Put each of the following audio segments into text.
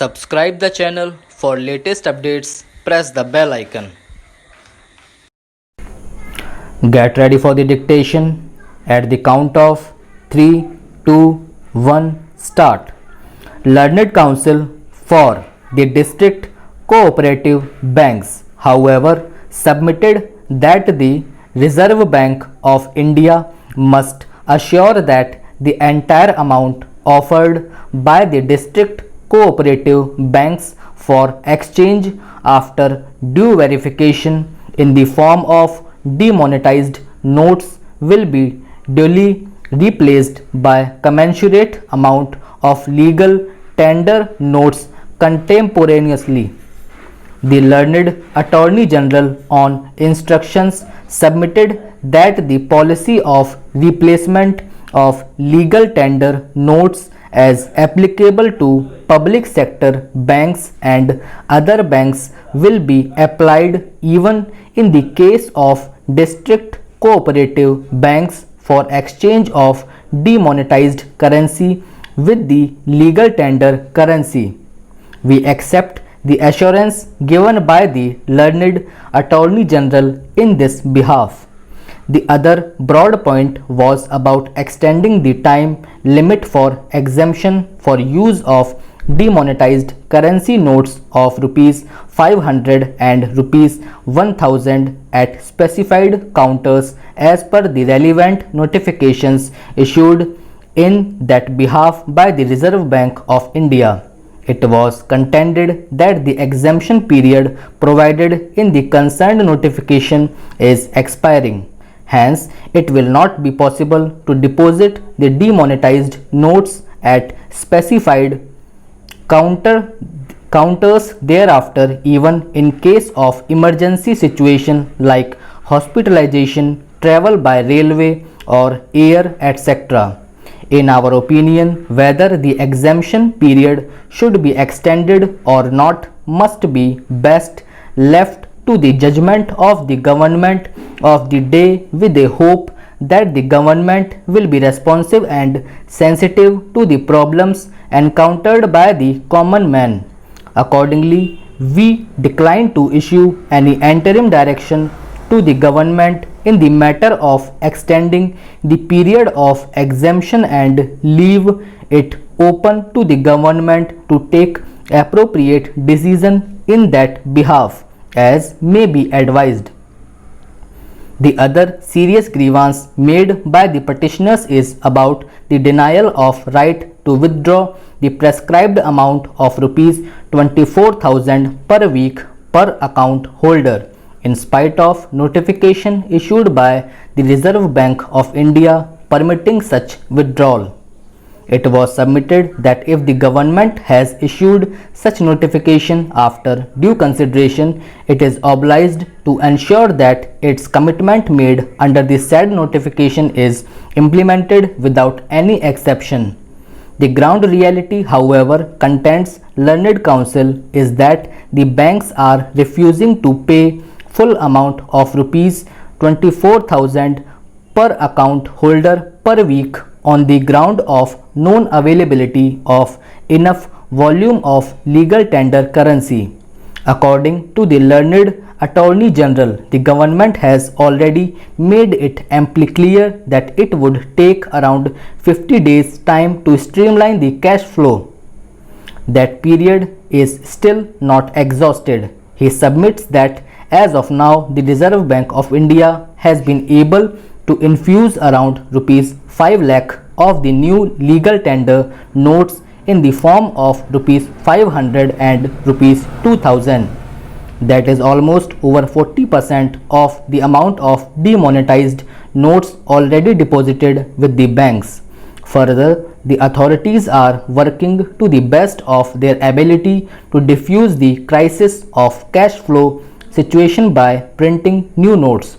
Subscribe the channel for latest updates. Press the bell icon. Get ready for the dictation. At the count of 3, 2, 1, start. Learned Counsel for the District Cooperative Banks, however, submitted that the Reserve Bank of India must assure that the entire amount offered by the district cooperative banks for exchange after due verification in the form of demonetized notes will be duly replaced by commensurate amount of legal tender notes contemporaneously. The learned Attorney General on instructions submitted that the policy of replacement of legal tender notes as applicable to public sector banks and other banks will be applied even in the case of district cooperative banks for exchange of demonetized currency with the legal tender currency. We accept the assurance given by the learned Attorney General in this behalf. The other broad point was about extending the time limit for exemption for use of demonetized currency notes of rupees 500 and rupees 1000 at specified counters as per the relevant notifications issued in that behalf by the Reserve Bank of India. It was contended that the exemption period provided in the concerned notification is expiring. Hence, it will not be possible to deposit the demonetized notes at specified counters thereafter, even in case of emergency situation like hospitalization, travel by railway or air, etc. In our opinion, whether the exemption period should be extended or not must be best left to the judgment of the government of the day, with a hope that the government will be responsive and sensitive to the problems encountered by the common man. Accordingly, we decline to issue any interim direction to the government in the matter of extending the period of exemption and leave it open to the government to take appropriate decision in that behalf as may be advised. The other serious grievance made by the petitioners is about the denial of right to withdraw the prescribed amount of rupees 24,000 per week per account holder, in spite of notification issued by the Reserve Bank of India permitting such withdrawal. It was submitted that if the government has issued such notification after due consideration, it is obliged to ensure that its commitment made under the said notification is implemented without any exception. The ground reality, however, contends learned counsel is that the banks are refusing to pay full amount of rupees 24,000 per account holder per week on the ground of known availability of enough volume of legal tender currency. According to the learned Attorney General, the government has already made it amply clear that it would take around 50 days time to streamline the cash flow. That period is still not exhausted. He submits that as of now, the Reserve Bank of India has been able to infuse around rupees 5 lakh of the new legal tender notes in the form of rupees 500 and rupees 2000. That is almost over 40% of the amount of demonetized notes already deposited with the banks. Further, the authorities are working to the best of their ability to diffuse the crisis of cash flow situation by printing new notes.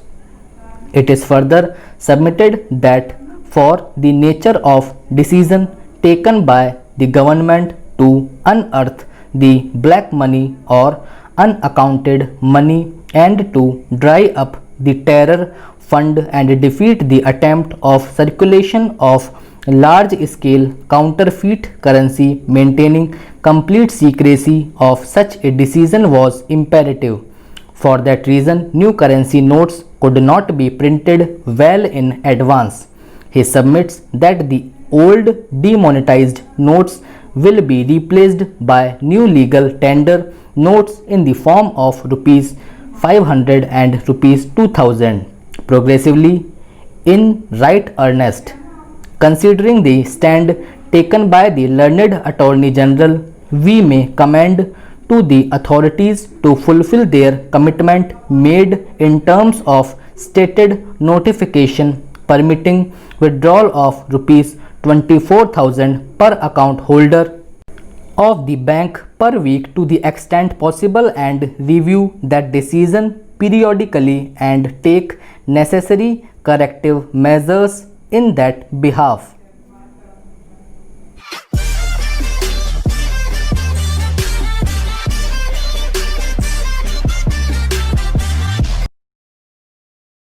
It is further submitted that for the nature of decision taken by the government to unearth the black money or unaccounted money and to dry up the terror fund and defeat the attempt of circulation of large-scale counterfeit currency, maintaining complete secrecy of such a decision was imperative. For that reason, new currency notes could not be printed well in advance. He submits that the old demonetized notes will be replaced by new legal tender notes in the form of rupees 500 and rupees 2000, progressively in right earnest. Considering the stand taken by the learned Attorney General, we may commend to the authorities to fulfill their commitment made in terms of stated notification permitting withdrawal of rupees 24,000 per account holder of the bank per week to the extent possible, and review that decision periodically and take necessary corrective measures in that behalf.